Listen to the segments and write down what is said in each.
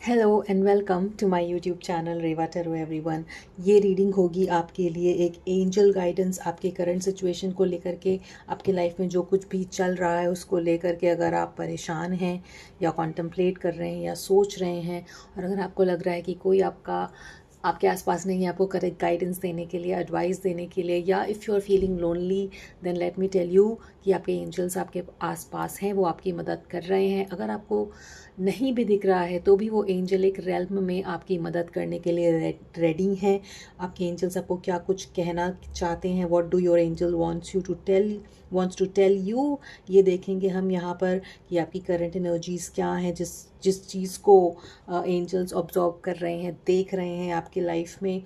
Hello and welcome to my YouTube channel Reva tarot everyone. ये reading होगी आपके लिए एक एंजल गाइडेंस आपके करंट सिचुएशन को लेकर के, आपके लाइफ में जो कुछ भी चल रहा है उसको लेकर के। अगर आप परेशान हैं या कॉन्टम्पलेट कर रहे हैं या सोच रहे हैं, और अगर आपको लग रहा है कि कोई आपके आसपास नहीं है आपको करेक्ट गाइडेंस देने के लिए, एडवाइस देने के लिए, या if you are feeling lonely, then let me tell you कि आपके एंजल्स आपके आसपास हैं, वो आपकी मदद कर रहे हैं। अगर आपको नहीं भी दिख रहा है तो भी वो एंजल एक रेल्म में आपकी मदद करने के लिए रेडी हैं। आपके एंजल्स आपको क्या कुछ कहना चाहते हैं, what do your angel wants to tell you, ये देखेंगे हम यहाँ पर कि आपकी करंट एनर्जीज़ क्या हैं, जिस जिस चीज़ को एंजल्स ऑब्जर्व कर रहे हैं, देख रहे हैं आपकी लाइफ में,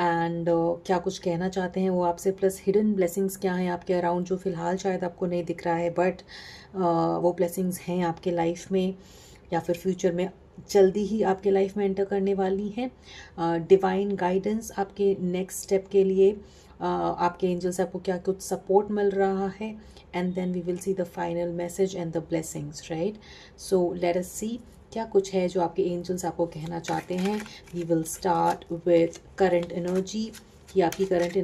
एंड क्या कुछ कहना चाहते हैं वो आपसे। प्लस हिडन ब्लेसिंग्स क्या हैं आपके अराउंड, जो फ़िलहाल शायद आपको नहीं दिख रहा है, बट वो ब्लेसिंग्स हैं आपके लाइफ में या फिर फ्यूचर में जल्दी ही आपके लाइफ में एंटर करने वाली हैं। डिवाइन गाइडेंस आपके नेक्स्ट स्टेप के लिए, आपके एंजल्स आपको क्या कुछ सपोर्ट मिल रहा है, and then we will see the final message and the blessings, right. So let us see क्या कुछ है जो आपके एंजल्स आपको कहना चाहते हैं। We will start with current energy, कि आपकी करंट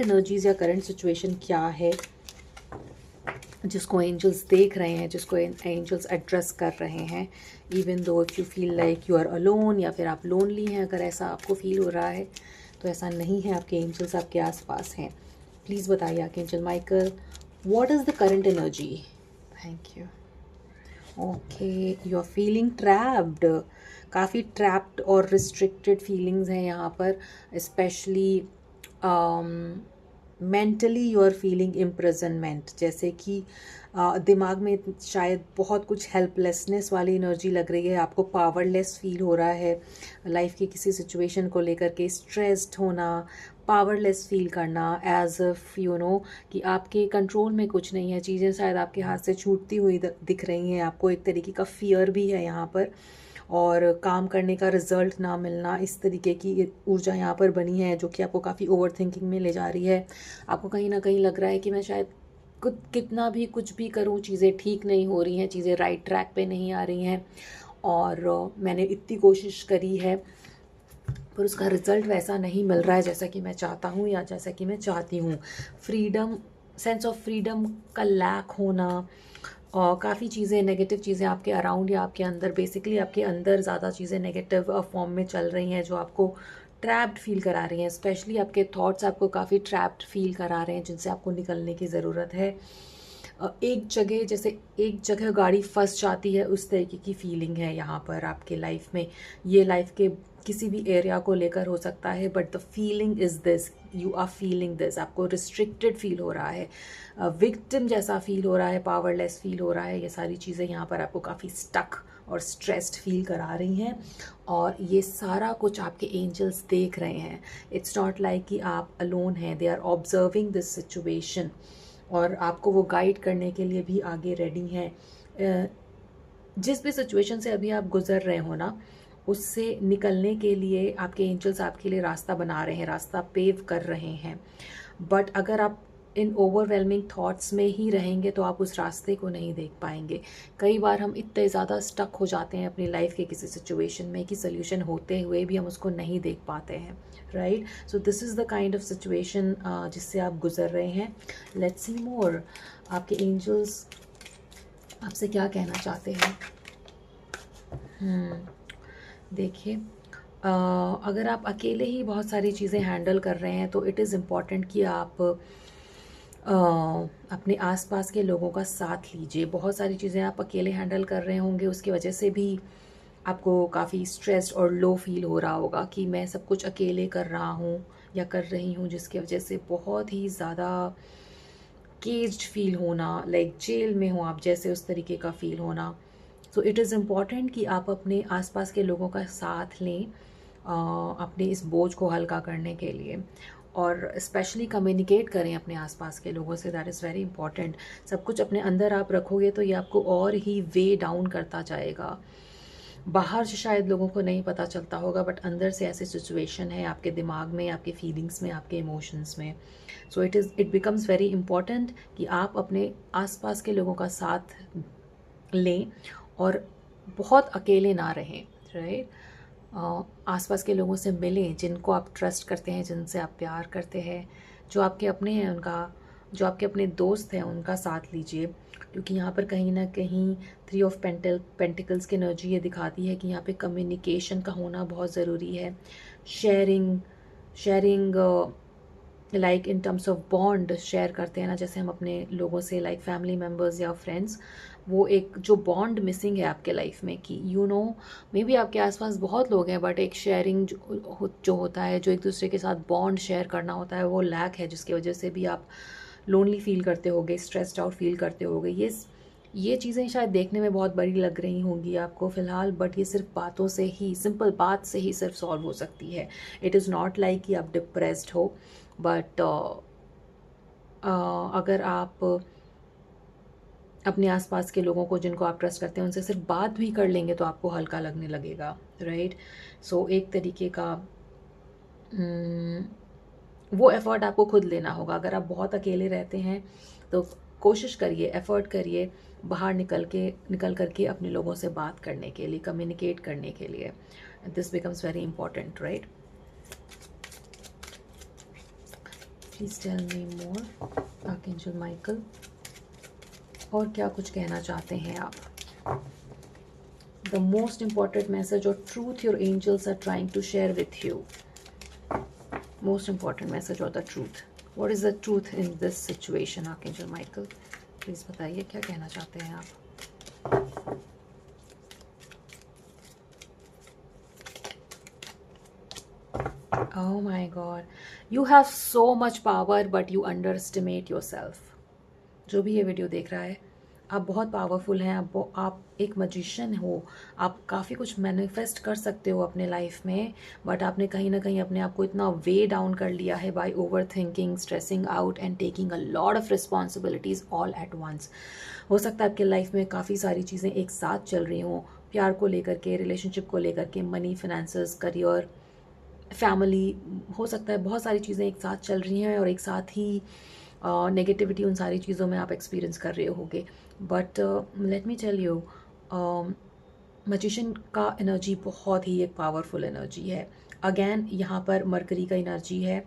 एनर्जीज या करंट सिचुएशन क्या है जिसको एंजल्स देख रहे हैं, जिसको एंजल्स एड्रेस कर रहे हैं। Even though if you feel like you are alone, या फिर आप लोनली हैं, अगर ऐसा आपको फील हो रहा है तो ऐसा नहीं है, आपके एंजल्स आपके आसपास हैं। प्लीज़ बताइए archangel Michael, what is the current energy. Thank you. Okay, you are feeling trapped. काफ़ी ट्रैप्ड और रिस्ट्रिक्टेड फीलिंग्स हैं यहाँ पर, specially mentally you are feeling imprisonment, जैसे कि दिमाग में शायद बहुत कुछ हेल्पलेसनेस वाली एनर्जी लग रही है, आपको पावरलेस फील हो रहा है लाइफ की किसी सिचुएशन को लेकर के, स्ट्रेस्ड होना, पावरलेस फील करना, एज इफ यू नो कि आपके कंट्रोल में कुछ नहीं है, चीज़ें शायद आपके हाथ से छूटती हुई दिख रही हैं आपको। एक तरीके का फियर भी है यहाँ पर, और काम करने का रिजल्ट ना मिलना, इस तरीके की ऊर्जा यहाँ पर बनी है जो कि आपको काफ़ी ओवर थिंकिंग में ले जा रही है। आपको कहीं ना कहीं लग रहा है कि मैं शायद कितना भी कुछ भी करूँ चीज़ें ठीक नहीं हो रही हैं, चीज़ें राइट ट्रैक पे नहीं आ रही हैं, और मैंने इतनी कोशिश करी है पर उसका रिज़ल्ट वैसा नहीं मिल रहा है जैसा कि मैं चाहता हूँ या जैसा कि मैं चाहती हूँ। फ्रीडम, सेंस ऑफ फ्रीडम का लैक होना, और काफ़ी चीज़ें नेगेटिव चीज़ें आपके अराउंड या आपके अंदर, बेसिकली आपके अंदर ज़्यादा चीज़ें नेगेटिव फॉर्म में चल रही हैं जो आपको ट्रैप्ड फील करा रही हैं। स्पेशली आपके थॉट्स आपको काफ़ी ट्रैप्ड फील करा रहे हैं जिनसे आपको निकलने की ज़रूरत है। एक जगह, जैसे एक जगह गाड़ी फंस जाती है, उस तरीके की फीलिंग है यहाँ पर आपके लाइफ में। ये लाइफ के किसी भी एरिया को लेकर हो सकता है, but the feeling is this, you are feeling this, आपको रिस्ट्रिक्टेड फील हो रहा है, विक्टिम जैसा फील हो रहा है, पावरलेस फील हो रहा है। ये सारी चीज़ें यहाँ पर आपको काफ़ी स्टक और स्ट्रेस्ड फील करा रही हैं, और ये सारा कुछ आपके एंजल्स देख रहे हैं। इट्स नॉट लाइक कि आप अलोन हैं, they are observing this situation, और आपको वो गाइड करने के लिए भी आगे रेडी हैं। जिस भी सिचुएशन से अभी आप गुजर रहे हो ना, उससे निकलने के लिए आपके एंजल्स आपके लिए रास्ता बना रहे हैं, रास्ता पेव कर रहे हैं। बट अगर आप इन ओवरवेलमिंग थॉट्स में ही रहेंगे तो आप उस रास्ते को नहीं देख पाएंगे। कई बार हम इतने ज़्यादा स्टक हो जाते हैं अपनी लाइफ के किसी सिचुएशन में कि सोल्यूशन होते हुए भी हम उसको नहीं देख पाते हैं, right. So this is the kind of situation जिससे आप गुजर रहे हैं। लेट्स सी मोर, आपके एंजल्स आपसे क्या कहना चाहते हैं। देखिए, अगर आप अकेले ही बहुत सारी चीज़ें हैंडल कर रहे हैं तो इट इज़ इम्पॉर्टेंट कि आप अपने आसपास के लोगों का साथ लीजिए। बहुत सारी चीज़ें आप अकेले हैंडल कर रहे होंगे, उसकी वजह से भी आपको काफ़ी स्ट्रेस्ड और लो फील हो रहा होगा कि मैं सब कुछ अकेले कर रहा हूँ या कर रही हूँ, जिसकी वजह से बहुत ही ज़्यादा केज्ड फील होना, लाइक जेल में हो आप जैसे, उस तरीके का फील होना। सो इट इज़ इम्पॉर्टेंट कि आप अपने आसपास के लोगों का साथ लें अपने इस बोझ को हल्का करने के लिए, और स्पेशली कम्युनिकेट करें अपने आसपास के लोगों से। That is very important. सब कुछ अपने अंदर आप रखोगे तो ये आपको और ही वे डाउन करता जाएगा। बाहर से शायद लोगों को नहीं पता चलता होगा, बट अंदर से ऐसी सिचुएशन है आपके दिमाग में, आपके फीलिंग्स में, आपके इमोशंस में। So it becomes very important कि आप अपने आसपास के लोगों का साथ लें, और बहुत अकेले ना रहें, राइट। आसपास के लोगों से मिलें जिनको आप ट्रस्ट करते हैं, जिनसे आप प्यार करते हैं, जो आपके अपने हैं उनका, जो आपके अपने दोस्त हैं उनका साथ लीजिए। क्योंकि यहाँ पर कहीं ना कहीं 3 ऑफ पेंटिकल्स की एनर्जी ये दिखाती है कि यहाँ पे कम्युनिकेशन का होना बहुत ज़रूरी है। Sharing sharing like in terms of bond share करते हैं ना, जैसे हम अपने लोगों से लाइक फैमिली मेम्बर्स या फ्रेंड्स, वो एक जो बॉन्ड मिसिंग है आपके लाइफ में कि मे बी आपके आसपास बहुत लोग हैं बट एक शेयरिंग जो होता है, जो एक दूसरे के साथ बॉन्ड शेयर करना होता है, वो लैक है, जिसकी वजह से भी आप लोनली फील करते होगे, स्ट्रेस्ड आउट फील करते होगे। ये चीज़ें शायद देखने में बहुत बड़ी लग रही होंगी आपको फ़िलहाल, बट ये सिर्फ बातों से ही, सिंपल बात से ही सिर्फ सॉल्व हो सकती है। इट इज़ नॉट लाइक कि आप डिप्रेस्ड हो, बट अगर आप अपने आसपास के लोगों को, जिनको आप ट्रस्ट करते हैं, उनसे सिर्फ बात भी कर लेंगे तो आपको हल्का लगने लगेगा, राइट। सो एक तरीके का वो एफ़र्ट आपको खुद लेना होगा। अगर आप बहुत अकेले रहते हैं तो कोशिश करिए, एफ़र्ट करिए बाहर निकल करके अपने लोगों से बात करने के लिए, कम्युनिकेट करने के लिए। This becomes very important, right. Please tell me more archangel Michael, और क्या कुछ कहना चाहते हैं आप? द मोस्ट इम्पॉर्टेंट मैसेज और truth your angels are trying to share with you. Most important message or the truth. What is the truth in this situation, Archangel Michael? Please बताइए क्या कहना चाहते हैं आप? Oh my God, you have so much power but you underestimate yourself. जो भी ये video देख रहा है, आप बहुत पावरफुल हैं, आप एक मजिशियन हो, आप काफ़ी कुछ मैनिफेस्ट कर सकते हो अपने लाइफ में, बट आपने कहीं ना कहीं अपने आप को इतना वे डाउन कर लिया है by over thinking, stressing out and taking a lot of responsibilities all at once. हो सकता है आपके लाइफ में काफ़ी सारी चीज़ें एक साथ चल रही हों, प्यार को लेकर के, रिलेशनशिप को लेकर के, मनी, फिनेंसेस, करियर, फैमिली, हो सकता है बहुत सारी चीज़ें एक साथ चल रही हैं और एक साथ ही नेगेटिविटी उन सारी चीज़ों में आप एक्सपीरियंस कर रहे होगे। But let me tell you, magician का एनर्जी बहुत ही एक पावरफुल एनर्जी है। अगेन यहाँ पर मरकरी का एनर्जी है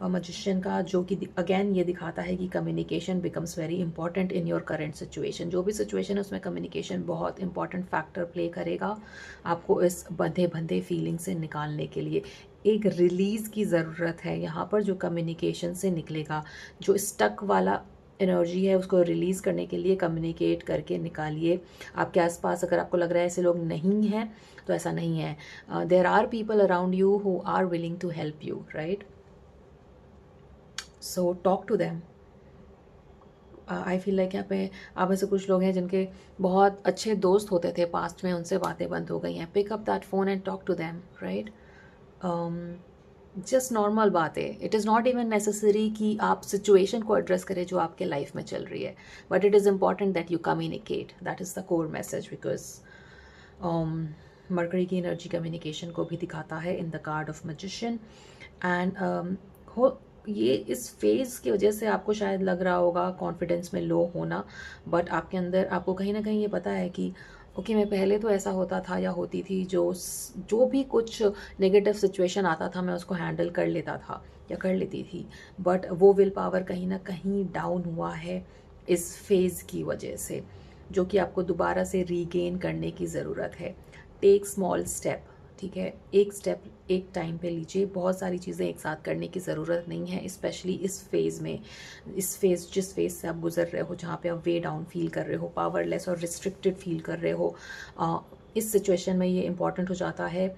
मैजिशियन का, जो कि अगेन ये दिखाता है कि communication becomes very important in your current situation. जो भी सिचुएशन है उसमें कम्युनिकेशन बहुत इंपॉर्टेंट फैक्टर प्ले करेगा आपको इस बंधे बंधे फीलिंग से निकालने के लिए। एक रिलीज़ की ज़रूरत है यहाँ पर, जो कम्युनिकेशन से निकलेगा, जो स्टक वाला एनर्जी है उसको रिलीज़ करने के लिए कम्युनिकेट करके निकालिए। आपके आसपास अगर आपको लग रहा है ऐसे लोग नहीं हैं तो ऐसा नहीं है, there are people around you who are willing to help you, right. So talk to them. I feel like यहाँ पे आप में से कुछ लोग हैं जिनके बहुत अच्छे दोस्त होते थे पास्ट में, उनसे बातें बंद हो गई हैं। Pick up that phone and talk to them, right. Just normal बातें, it is not even necessary कि आप सिचुएशन को एड्रेस करें जो आपके लाइफ में चल रही है, but it is important that you communicate, that is the core message. Because mercury की एनर्जी कम्युनिकेशन को भी दिखाता है in the card of magician. And हो ये इस फेज़ की वजह से आपको शायद लग रहा होगा कॉन्फिडेंस में लो होना, बट आपके अंदर आपको कहीं ना कहीं ये पता है कि ओके मैं पहले तो ऐसा होता था या होती थी, जो भी कुछ नेगेटिव सिचुएशन आता था मैं उसको हैंडल कर लेता था या कर लेती थी, बट वो विल पावर कहीं ना कहीं डाउन हुआ है इस फेज़ की वजह से, जो कि आपको दोबारा से रीगेन करने की ज़रूरत है। टेक स्मॉल स्टेप, ठीक है, एक स्टेप एक टाइम पे लीजिए। बहुत सारी चीज़ें एक साथ करने की ज़रूरत नहीं है, स्पेशली इस फेज़ में। जिस फेज़ से आप गुजर रहे हो, जहाँ पे आप वे डाउन फील कर रहे हो, पावरलेस और रिस्ट्रिक्टेड फील कर रहे हो, इस सिचुएशन में ये इम्पॉर्टेंट हो जाता है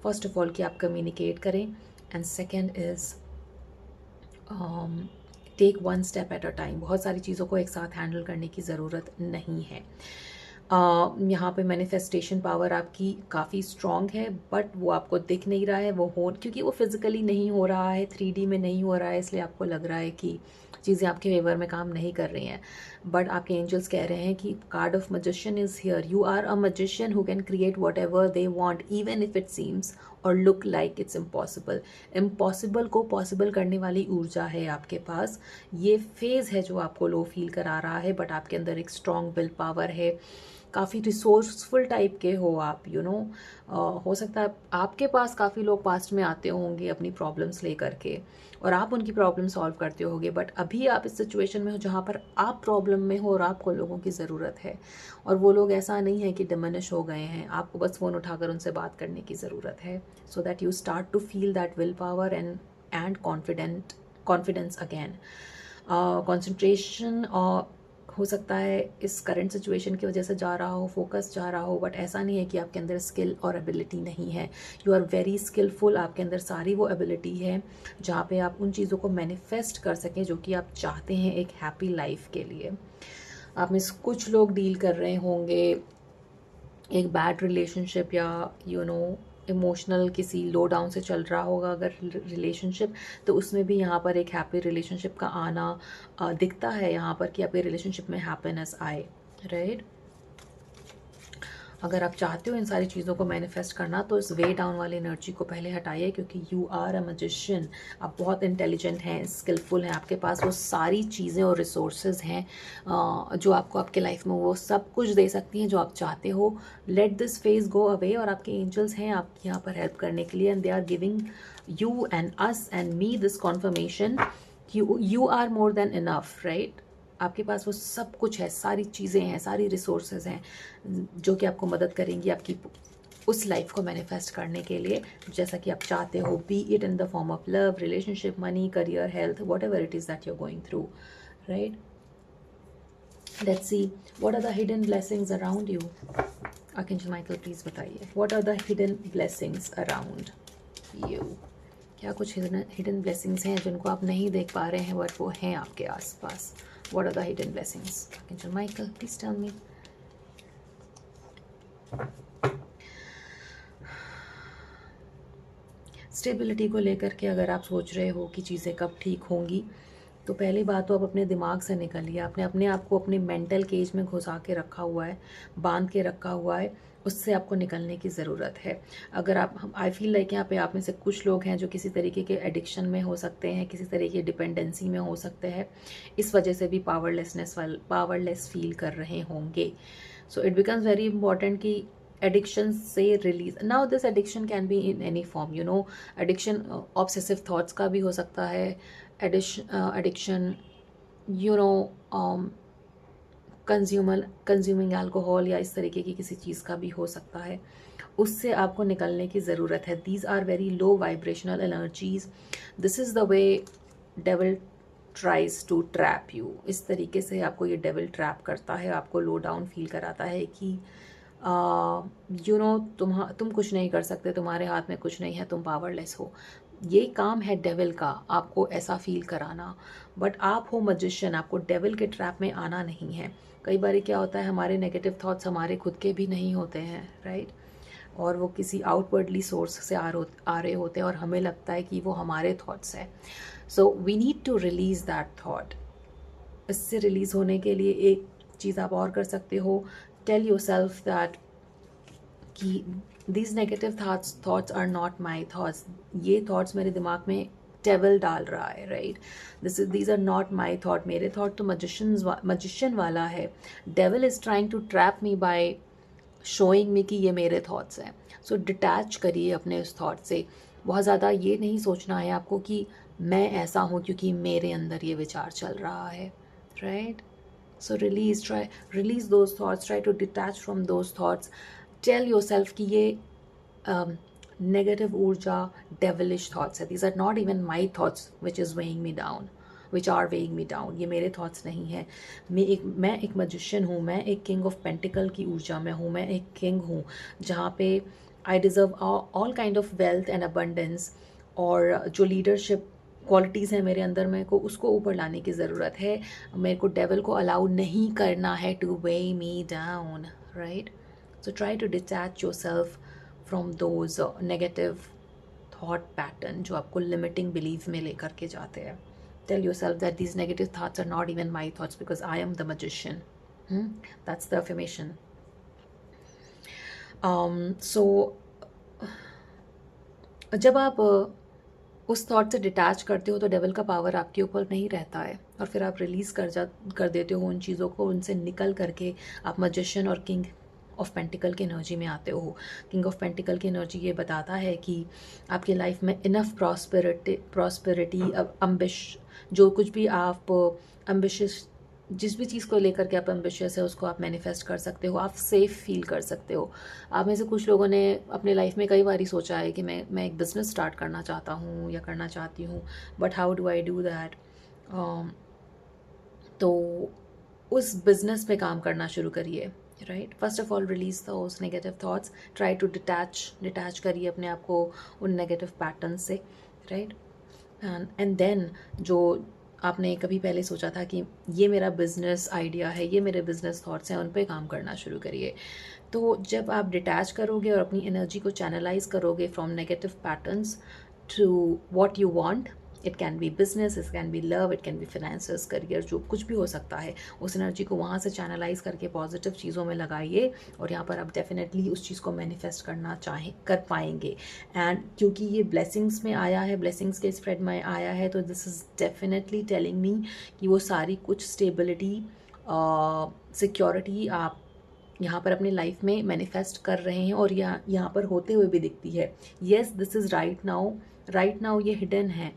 फर्स्ट ऑफ ऑल कि आप कम्युनिकेट करें, and second is take one step at a time. बहुत सारी चीज़ों को एक साथ हैंडल करने की ज़रूरत नहीं है। यहाँ पे मैनिफेस्टेशन पावर आपकी काफ़ी स्ट्रॉन्ग है, बट वो आपको दिख नहीं रहा है, क्योंकि वो फिज़िकली नहीं हो रहा है, 3D में नहीं हो रहा है, इसलिए आपको लग रहा है कि चीज़ें आपके फेवर में काम नहीं कर रही हैं। बट आपके एंजल्स कह रहे हैं कि card of magician is here, you are a magician who can create whatever they want even if it seems और look like it's impossible. Impossible को पॉसिबल करने वाली ऊर्जा है आपके पास। ये फेज़ है जो आपको लो फील करा रहा है, बट आपके अंदर एक स्ट्रॉन्ग विल पावर है, काफ़ी रिसोर्सफुल टाइप के हो आप, हो सकता है आपके पास काफ़ी लोग पास्ट में आते होंगे अपनी प्रॉब्लम्स लेकर के, और आप उनकी प्रॉब्लम सॉल्व करते होगे, बट अभी आप इस सिचुएशन में हो जहाँ पर आप प्रॉब्लम में हो और आपको लोगों की ज़रूरत है, और वो लोग ऐसा नहीं है कि डिमिनिश हो गए हैं, आपको बस फ़ोन उठाकर उनसे बात करने की ज़रूरत है, so that you start to feel that willpower and confidence again. Concentration हो सकता है इस करंट सिचुएशन की वजह से जा रहा हो, फोकस जा रहा हो, बट ऐसा नहीं है कि आपके अंदर स्किल और एबिलिटी नहीं है। यू आर वेरी स्किलफुल, आपके अंदर सारी वो एबिलिटी है जहाँ पे आप उन चीज़ों को मैनिफेस्ट कर सकें जो कि आप चाहते हैं एक हैप्पी लाइफ के लिए। आप में से कुछ लोग डील कर रहे होंगे एक बैड रिलेशनशिप, या इमोशनल किसी लो डाउन से चल रहा होगा अगर रिलेशनशिप, तो उसमें भी यहाँ पर एक हैप्पी रिलेशनशिप का आना दिखता है यहाँ पर कि आपके रिलेशनशिप में हैप्पीनेस आए, राइट। अगर आप चाहते हो इन सारी चीज़ों को मैनिफेस्ट करना तो इस वे डाउन वाली एनर्जी को पहले हटाइए, क्योंकि यू आर अ मैजिशियन, आप बहुत इंटेलिजेंट हैं, स्किलफुल हैं, आपके पास वो सारी चीज़ें और रिसोर्सेज हैं जो आपको आपके लाइफ में वो सब कुछ दे सकती हैं जो आप चाहते हो। Let this phase go away, और आपके एंजल्स हैं आपके यहाँ पर हेल्प करने के लिए, and they are giving you and us and me this confirmation, you are more than enough, right. आपके पास वो सब कुछ है, सारी चीज़ें हैं, सारी रिसोर्सेज हैं जो कि आपको मदद करेंगी आपकी उस लाइफ को मैनिफेस्ट करने के लिए जैसा कि आप चाहते हो, be it in the form of love, relationship, money, career, health, whatever it is that you are going through, right. Let's see what are the hidden blessings around you. Archangel Michael please बताइए, what are the hidden blessings around you. क्या कुछ hidden blessings हैं जिनको आप नहीं देख पा रहे हैं बट वो हैं आपके आसपास। What are the hidden blessings? Archangel Michael, please tell me. Stability को लेकर के अगर आप सोच रहे हो कि चीज़ें कब ठीक होंगी, तो पहली बात तो आप अपने दिमाग से निकलिए। आपने अपने आप को अपने मेंटल केज में घुसा के रखा हुआ है, बांध के रखा हुआ है, उससे आपको निकलने की ज़रूरत है। अगर आप, आई फील लाइक यहाँ पे आप में से कुछ लोग हैं जो किसी तरीके के एडिक्शन में हो सकते हैं, किसी तरीके की डिपेंडेंसी में हो सकते हैं, इस वजह से भी पावरलेस फील कर रहे होंगे। So it becomes very important कि एडिक्शन से release, now this addiction can be in any form, addiction obsessive thoughts का भी हो सकता है, एडिक्शन कंज्यूमिंग अल्कोहल या इस तरीके की किसी चीज़ का भी हो सकता है। उससे आपको निकलने की ज़रूरत है। These are very low vibrational energies, this is the way devil tries to trap you. इस तरीके से आपको ये डेविल ट्रैप करता है, आपको लो डाउन फील कराता है कि तुम कुछ नहीं कर सकते, तुम्हारे हाथ में कुछ नहीं है, तुम पावरलेस हो। ये काम है डेविल का, आपको ऐसा फील कराना, बट आप हो मैजिशियन, आपको डेविल के ट्रैप में आना नहीं है। कई बार क्या होता है, हमारे नेगेटिव थॉट्स हमारे खुद के भी नहीं होते हैं, राइट, और वो किसी आउटवर्डली सोर्स से आ रहे होते हैं और हमें लगता है कि वो हमारे थॉट्स हैं। So we need to release that thought. इससे रिलीज होने के लिए एक चीज़ आप और कर सकते हो, टेल योरसेल्फ दैट कि these negative thoughts are not my thoughts, ये thoughts मेरे दिमाग में डेविल डाल रहा है, right. these are not my thought, मेरे थॉट तो magician वाला है। Devil is trying to trap me by showing me कि ये मेरे थॉट्स हैं। सो डिटैच करिए अपने उस थॉट से। बहुत ज़्यादा ये नहीं सोचना है आपको कि मैं ऐसा हूँ क्योंकि मेरे अंदर ये विचार चल रहा है, right. So release those thoughts, try to detach from those thoughts. Tell yourself कि ये नेगेटिव ऊर्जा डेविलिश थॉट्स है, these are not even my thoughts which are weighing me down, ये मेरे थॉट्स नहीं है। मैं एक मैजिशियन हूँ, मैं एक किंग ऑफ पेंटिकल की ऊर्जा में हूँ, मैं एक किंग हूँ जहाँ पे I deserve all kind of wealth and abundance, और जो लीडरशिप क्वालिटीज़ हैं मेरे अंदर, मेरे को उसको ऊपर लाने की ज़रूरत है। मेरे को डेविल को अलाउ नहीं करना है टू वेई me down, right. So try to detach yourself from those negative thought pattern जो आपको limiting belief में लेकर के जाते हैं। Tell yourself that these negative thoughts are not even my thoughts because I am the magician. That's the affirmation. So जब आप उस थॉट से डिटैच करते हो तो डेविल का पावर आपके ऊपर नहीं रहता है, और फिर आप रिलीज़ कर देते हो उन चीज़ों को, उनसे निकल करके आप मैजिशियन और किंग ऑफ पेंटिकल की एनर्जी में आते हो। किंग ऑफ पेंटिकल की एनर्जी ये बताता है कि आपकी लाइफ में इनफ प्रॉस्पेरिटी जो कुछ भी आप एम्बिशियस, जिस भी चीज़ को लेकर के आप एम्बिशियस है उसको आप मैनिफेस्ट कर सकते हो, आप सेफ फील कर सकते हो। आप में से कुछ लोगों ने अपने लाइफ में कई बार सोचा है कि मैं एक बिज़नेस स्टार्ट करना चाहता हूँ या करना चाहती हूँ, but how do I do that. तो उस बिज़नेस में काम करना शुरू करिए, right. First of all release those negative thoughts, try to detach करिए अपने आप को उन नेगेटिव पैटर्न से, राइट। एंड देन जो आपने कभी पहले सोचा था कि ये मेरा बिजनेस आइडिया है, ये मेरे बिजनेस थॉट्स हैं, उन पे काम करना शुरू करिए। तो जब आप डिटैच करोगे और अपनी एनर्जी को चैनलाइज करोगे from negative patterns to what you want, it can be business, it can be love, it can be finances, career, जो कुछ भी हो सकता है, उस एनर्जी को वहाँ से चैनलाइज करके पॉजिटिव चीज़ों में लगाइए और यहाँ पर आप डेफिनेटली उस चीज़ को मैनिफेस्ट कर पाएंगे। एंड क्योंकि ये ब्लेसिंग्स में आया है, ब्लेसिंग्स के स्प्रेड में आया है, तो this is definitely telling me कि वो सारी कुछ स्टेबिलिटी, सिक्योरिटी आप यहाँ पर अपनी लाइफ में मैनिफेस्ट कर रहे हैं और यहाँ पर होते हुए भी दिखती है। Yes, this is right now ये हिडन है,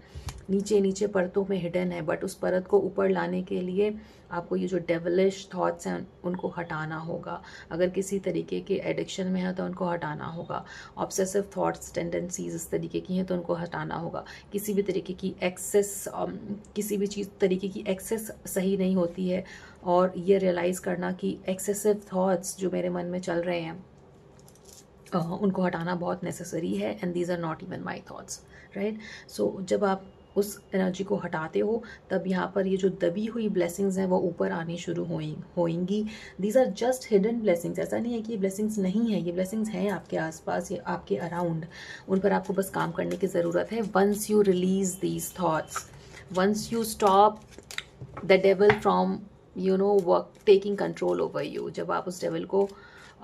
नीचे परतों में हिडन है, बट उस परत को ऊपर लाने के लिए आपको ये जो डेविलिश थॉट्स हैं उनको हटाना होगा। अगर किसी तरीके के एडिक्शन में है तो उनको हटाना होगा। ऑब्सेसिव थॉट्स, टेंडेंसीज इस तरीके की हैं तो उनको हटाना होगा। किसी भी तरीके की एक्सेस, किसी भी तरीके की एक्सेस सही नहीं होती है, और ये रियलाइज़ करना कि एक्सेसिव थॉट्स जो मेरे मन में चल रहे हैं उनको हटाना बहुत नेसेसरी है, and these are not even my thoughts, right. So जब आप उस एनर्जी को हटाते हो तब यहाँ पर ये जो दबी हुई ब्लेसिंग्स हैं वो ऊपर आनी शुरू होएंगी। These are just hidden blessings, ऐसा नहीं है कि ये ब्लेसिंग्स नहीं है, ये ब्लेसिंग्स हैं आपके आसपास, ये आपके अराउंड, उन पर आपको बस काम करने की ज़रूरत है। Once you release these thoughts, once you stop the devil from work taking control over you, जब आप उस डेविल को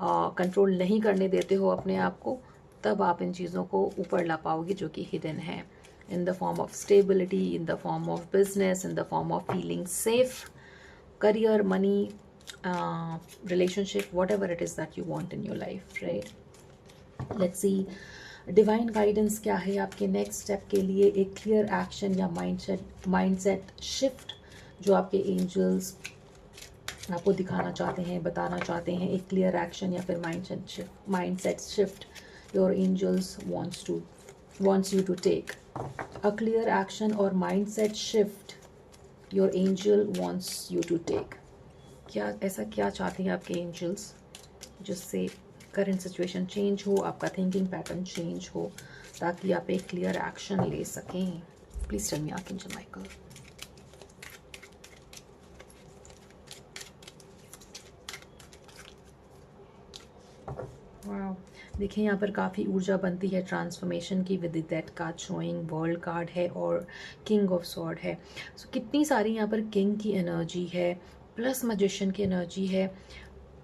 कंट्रोल नहीं करने देते हो अपने आप को, तब आप इन चीज़ों को ऊपर ला पाओगे जो कि हिडन है, in the form of stability, in the form of business, in the form of feeling safe, career, money, relationship, whatever it is that you want in your life, right? Let's see divine guidance क्या है आपके next step के लिए। एक clear action या mindset shift जो आपके angels आपको दिखाना चाहते हैं, बताना चाहते हैं, एक क्लियर एक्शन या फिर mindset shift your angels wants you to take. A clear action or mindset shift your angel wants you to take. ऐसा क्या चाहते हैं आपके एंजल्स जिससे करंट सिचुएशन चेंज हो, आपका थिंकिंग पैटर्न चेंज हो, ताकि आप एक क्लियर एक्शन ले सकें। Please tell me archangel Michael. Wow, देखिए यहाँ पर काफ़ी ऊर्जा बनती है ट्रांसफॉर्मेशन की with that card showing, world card है और किंग ऑफ स्वॉर्ड है। सो कितनी सारी यहाँ पर किंग की एनर्जी है, प्लस मैजिशियन की एनर्जी है।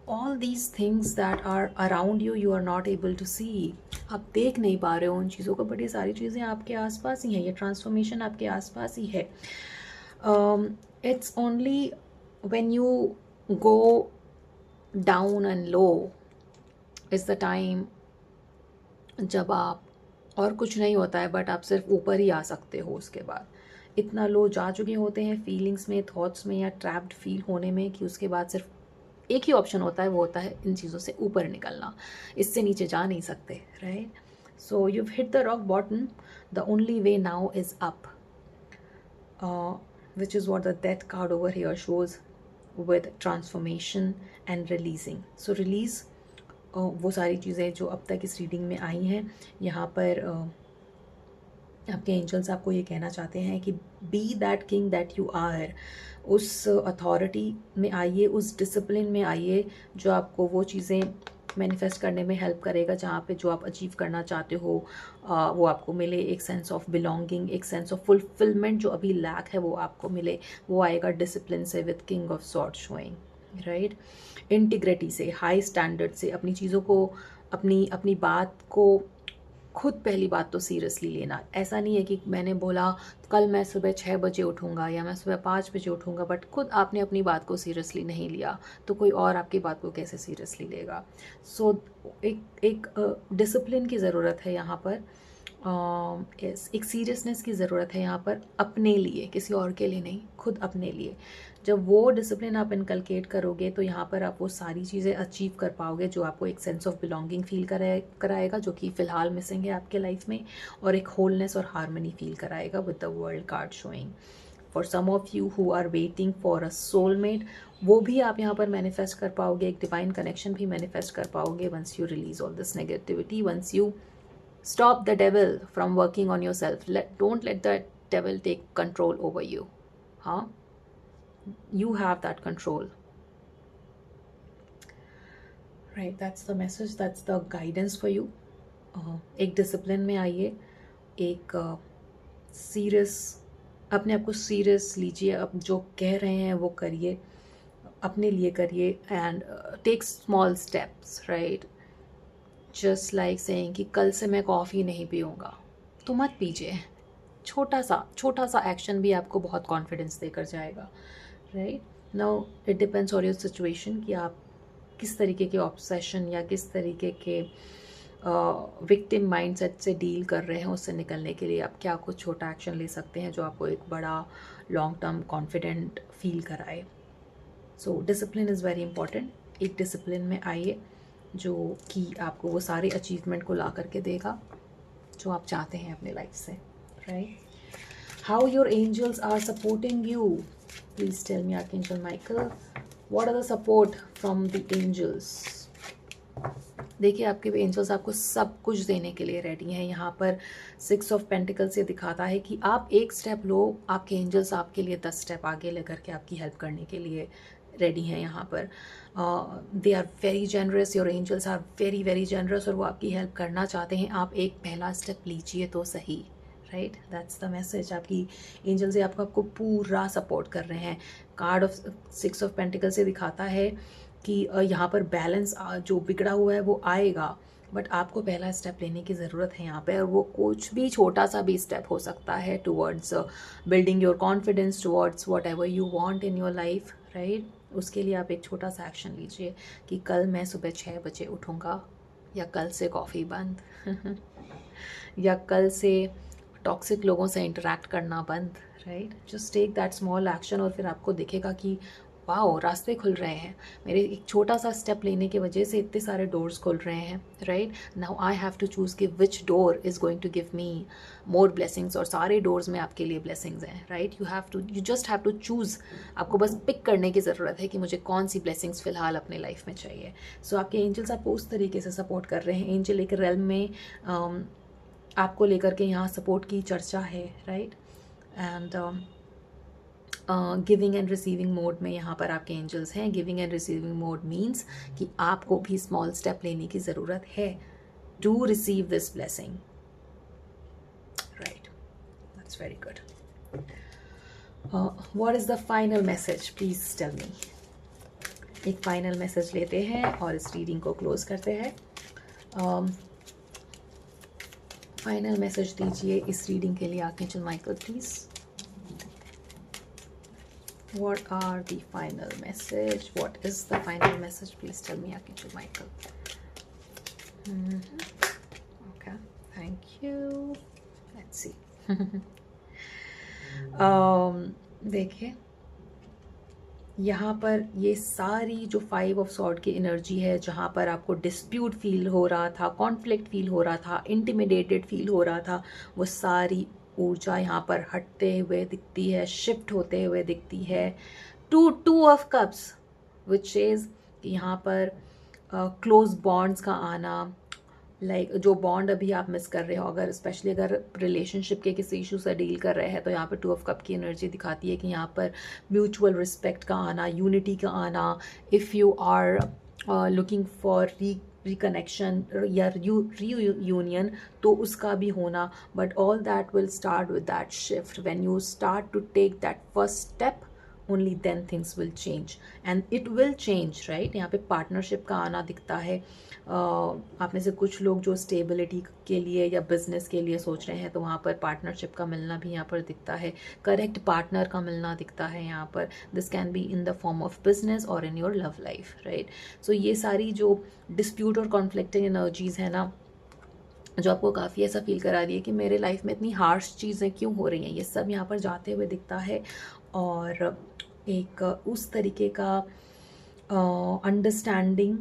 All these things that are around you, you are not able to see, आप देख नहीं पा रहे हो उन चीज़ों को, बट ये सारी चीज़ें आपके आसपास ही हैं, ये ट्रांसफॉर्मेशन आपके आसपास ही है। It's only when you go down and low is the time जब आप, और कुछ नहीं होता है बट आप सिर्फ ऊपर ही आ सकते हो। उसके बाद इतना लो जा चुके होते हैं फीलिंग्स में, थॉट्स में या ट्रैप्ड फील होने में कि उसके बाद सिर्फ एक ही ऑप्शन होता है, वो होता है इन चीज़ों से ऊपर निकलना, इससे नीचे जा नहीं सकते, right. So you hit the rock bottom, the only way now is up, which is what the death card over here shows with transformation and releasing. So release वो सारी चीज़ें जो अब तक इस रीडिंग में आई हैं। यहाँ पर आपके एंजल्स आपको ये कहना चाहते हैं कि be that king that you are, उस अथॉरिटी में आइए, उस डिसिप्लिन में आइए जो आपको वो चीज़ें मैनिफेस्ट करने में हेल्प करेगा, जहाँ पे जो आप अचीव करना चाहते हो वो आपको मिले। एक सेंस ऑफ बिलोंगिंग, एक सेंस ऑफ फुलफिलमेंट जो अभी लैक है वो आपको मिले, वो आएगा डिसिप्लिन से with king of sword showing, right. Integrity से, हाई स्टैंडर्ड से, अपनी चीज़ों को, अपनी बात को खुद पहली बात तो सीरियसली लेना। ऐसा नहीं है कि मैंने बोला कल मैं सुबह 6 बजे उठूँगा या मैं सुबह 5 बजे उठूँगा, बट खुद आपने अपनी बात को सीरियसली नहीं लिया तो कोई और आपकी बात को कैसे सीरियसली लेगा। सो एक डिसिप्लिन की ज़रूरत है यहाँ पर, एक सीरियसनेस की ज़रूरत है यहाँ पर अपने लिए, किसी और के लिए नहीं, खुद अपने लिए। जब वो डिसिप्लिन आप इनकलकेट करोगे तो यहाँ पर आप वो सारी चीज़ें अचीव कर पाओगे जो आपको एक सेंस ऑफ बिलोंगिंग फील कराएगा, जो कि फ़िलहाल मिसिंग है आपके लाइफ में, और एक होलनेस और हारमनी फील कराएगा with the world card showing. For some of you who are waiting for a soulmate, वो भी आप यहाँ पर मैनिफेस्ट कर पाओगे, एक डिवाइन कनेक्शन भी मैनिफेस्ट कर पाओगे once you release all this negativity, once you stop the devil from working on yourself. Don't let the devil take control over you. Huh? You have that control. Right, that's the message, that's the guidance for you. एक discipline में आइए, एक serious, अपने आप को serious लीजिए, अब जो कह रहे हैं वो करिए, अपने लिए करिए, and take small steps, right. Just like saying कि कल से मैं कॉफ़ी नहीं पीऊँगा, तो मत पीजिए। छोटा सा एक्शन भी आपको बहुत कॉन्फिडेंस देकर जाएगा, right. Now it depends on your situation कि आप किस तरीके के ऑब्सेशन या किस तरीके के विक्टिम माइंडसेट से डील कर रहे हैं। उससे निकलने के लिए आप क्या कुछ छोटा एक्शन ले सकते हैं जो आपको एक बड़ा लॉन्ग टर्म कॉन्फिडेंट फील कराए। So discipline is very important. एक डिसिप्लिन में आइए जो कि आपको वो सारे अचीवमेंट को ला करके देगा जो आप चाहते हैं अपने लाइफ से, right. How your angels are supporting you, please tell me archangel Michael, what are the support from the angels. देखिए आपके एंजल्स आपको सब कुछ देने के लिए रेडी हैं। यहाँ पर 6 ऑफ पेंटिकल से दिखाता है कि आप एक स्टेप लो, आपके एंजल्स आपके लिए 10 स्टेप आगे लेकर के आपकी हेल्प करने के लिए रेडी हैं। यहाँ पर they are very generous, your angels are very very generous, और वो आपकी हेल्प करना चाहते हैं। आप एक पहला स्टेप लीजिए तो सही, राइट। That's the message. आपकी एंजल्स आपको पूरा सपोर्ट कर रहे हैं। कार्ड ऑफ 6 ऑफ पेंटिकल से दिखाता है कि यहाँ पर बैलेंस जो बिगड़ा हुआ है वो आएगा, बट आपको पहला स्टेप लेने की ज़रूरत है यहाँ पे, और वो कुछ भी छोटा सा भी स्टेप हो सकता है towards building your confidence, towards what ever you want in your life, right. उसके लिए आप एक छोटा सा एक्शन लीजिए कि कल मैं सुबह 6 बजे उठूँगा, या कल से कॉफ़ी बंद या कल से टॉक्सिक लोगों से इंटरेक्ट करना बंद, right. Just take that small action, और फिर आपको दिखेगा कि वाओ रास्ते खुल रहे हैं। मेरे एक छोटा सा स्टेप लेने की वजह से इतने सारे डोर्स खुल रहे हैं, right. Now I have to choose कि which door is going to give me more blessings, और सारे डोर्स में आपके लिए ब्लेसिंग्स हैं, right. You just have to choose. आपको बस पिक करने की ज़रूरत है कि मुझे कौन सी ब्लेसिंग्स फ़िलहाल अपने लाइफ में चाहिए। सो आपके एंजल्स आपको उस तरीके से सपोर्ट कर रहे हैं। एंजल एक रेल्म में आपको लेकर के यहाँ सपोर्ट की चर्चा है, right. And giving and receiving mode में यहाँ पर आपके एंजल्स हैं। Giving and receiving mode means कि आपको भी स्मॉल स्टेप लेने की ज़रूरत है to receive this blessing, right. That's very good. What is the final message, please tell me. एक फाइनल मैसेज लेते हैं और इस रीडिंग को क्लोज करते हैं। फाइनल मैसेज दीजिए इस रीडिंग के लिए archangel Michael, please. What are the final message? What is the final message? Please tell me, Archangel Michael. Okay, thank you. Let's see. देखिए यहाँ पर ये सारी जो 5 ऑफ सॉर्ड की एनर्जी है, जहाँ पर आपको डिस्प्यूट फील हो रहा था, कॉन्फ्लिक्ट फील हो रहा था, इंटिमिडेटेड फील हो रहा था, वो सारी ऊर्जा यहाँ पर हटते हुए दिखती है, शिफ्ट होते हुए दिखती है। 2 ऑफ कप्स विच इज़ यहाँ पर क्लोज बॉन्ड्स का आना, लाइक जो बॉन्ड अभी आप मिस कर रहे हो, अगर स्पेशली अगर रिलेशनशिप के किसी इशू से डील कर रहे हैं तो यहाँ पर 2 ऑफ कप की एनर्जी दिखाती है कि यहाँ पर म्यूचुअल रिस्पेक्ट का आना, यूनिटी का आना। If you are looking for reconnection या रीयूनियन तो उसका भी होना, but all that will start with that shift when you start to take that first step only then things will change and it will change, right. यहाँ पे partnership का आना दिखता है। आप में से कुछ लोग जो स्टेबिलिटी के लिए या बिजनेस के लिए सोच रहे हैं, तो वहाँ पर पार्टनरशिप का मिलना भी यहाँ पर दिखता है, करेक्ट पार्टनर का मिलना दिखता है यहाँ पर। This can be in the form of business और in your love life, right. So ये सारी जो डिस्प्यूट और कॉन्फ्लिक्टिंग एनर्जीज है ना, जो आपको काफ़ी ऐसा फील करा रही है कि मेरे लाइफ में इतनी हार्श चीज़ें क्यों हो रही हैं, ये सब यहाँ पर जाते हुए दिखता है। और एक उस तरीके का अंडरस्टैंडिंग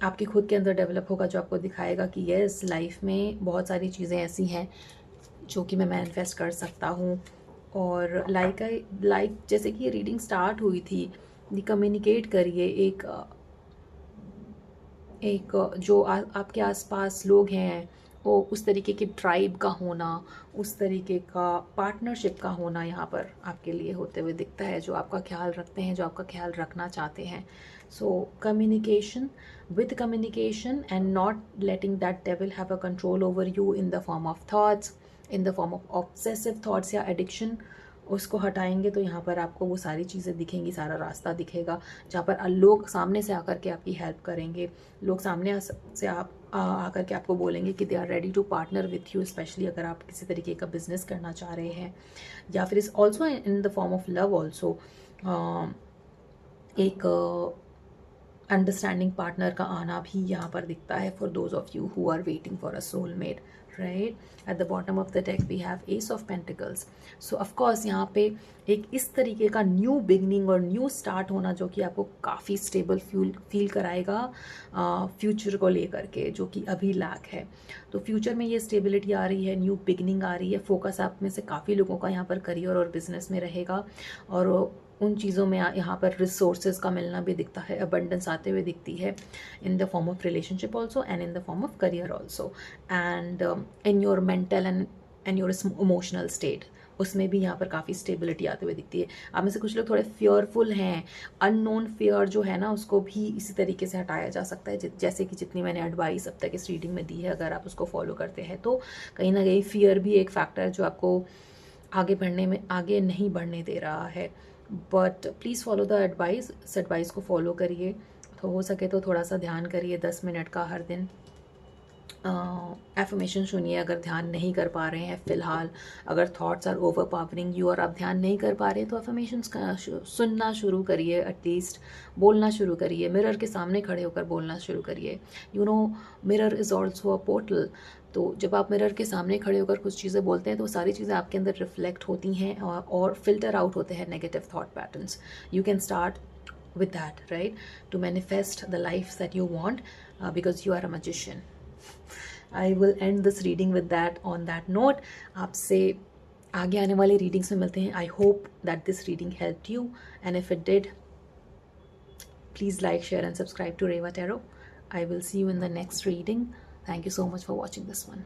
आपके खुद के अंदर डेवलप होगा, जो आपको दिखाएगा कि यस, लाइफ में बहुत सारी चीज़ें ऐसी हैं जो कि मैं मैनिफेस्ट कर सकता हूँ। और लाइक जैसे कि ये रीडिंग स्टार्ट हुई थी, कम्युनिकेट करिए। एक जो आपके आसपास लोग हैं, वो उस तरीके की ट्राइब का होना, उस तरीके का पार्टनरशिप का होना यहाँ पर आपके लिए होते हुए दिखता है, जो आपका ख्याल रखते हैं, जो आपका ख्याल रखना चाहते हैं। So communication, with communication and not letting that devil have a control over you in the form of thoughts, in the form of obsessive thoughts या एडिक्शन, उसको हटाएंगे तो यहाँ पर आपको वो सारी चीज़ें दिखेंगी, सारा रास्ता दिखेगा, जहाँ पर लोग सामने से आकर के आपकी हेल्प करेंगे, लोग सामने से आकर के आपको बोलेंगे कि they are ready to partner with you, especially अगर आप किसी तरीके का बिजनेस करना चाह रहे हैं, या फिर इस also in the form of love also एक अंडरस्टैंडिंग पार्टनर का आना भी यहाँ पर दिखता है for those of you who are waiting for a soulmate, right. At the bottom of the deck we have ace of pentacles. So of course यहाँ पे एक इस तरीके का न्यू बिगनिंग और न्यू स्टार्ट होना, जो कि आपको काफ़ी स्टेबल फील कराएगा फ्यूचर को लेकर के, जो कि अभी लैक है। तो फ्यूचर में ये स्टेबिलिटी आ रही है, न्यू बिगनिंग आ रही है। फोकस आप में से काफ़ी लोगों का यहाँ पर करियर और बिजनेस में रहेगा, और उन चीज़ों में यहाँ पर रिसोर्सेज का मिलना भी दिखता है, अबंडेंस आते हुए दिखती है, इन the form of relationship also and in the form of career also, and in your mental and your emotional state, उसमें भी यहाँ पर काफ़ी स्टेबिलिटी आते हुए दिखती है। आप में से कुछ लोग थोड़े फियरफुल हैं, अननोन फियर जो है ना, उसको भी इसी तरीके से हटाया जा सकता है, जैसे कि जितनी मैंने एडवाइस अब तक इस रीडिंग में दी है, अगर आप उसको फॉलो करते हैं तो कहीं ना कहीं फियर भी एक फैक्टर है जो आपको आगे बढ़ने में आगे नहीं बढ़ने दे रहा है। But please follow the advice, इस एडवाइस को फॉलो करिए, तो हो सके तो थोड़ा सा ध्यान करिए 10 मिनट का हर दिन। एफर्मेशन सुनिए अगर ध्यान नहीं कर पा रहे हैं फ़िलहाल, अगर thoughts are overpowering you और आप ध्यान नहीं कर पा रहे, तो एफर्मेशंस सुनना शुरू करिए, एटलीस्ट बोलना शुरू करिए, मिरर के सामने खड़े होकर बोलना शुरू करिए। You know, mirror is also a portal. तो जब आप मिरर के सामने खड़े होकर कुछ चीज़ें बोलते हैं, तो सारी चीज़ें आपके अंदर रिफ्लेक्ट होती हैं और फिल्टर आउट होते हैं negative thought patterns. You can start with that, right, to manifest the life that you want, because you are a magician. I will end this reading with that, on that note. आपसे आगे आने वाले readings में मिलते हैं. I hope that this reading helped you, and if it did, please like, share and subscribe to Reva Tarot. I will see you in the next reading. Thank you so much for watching this one.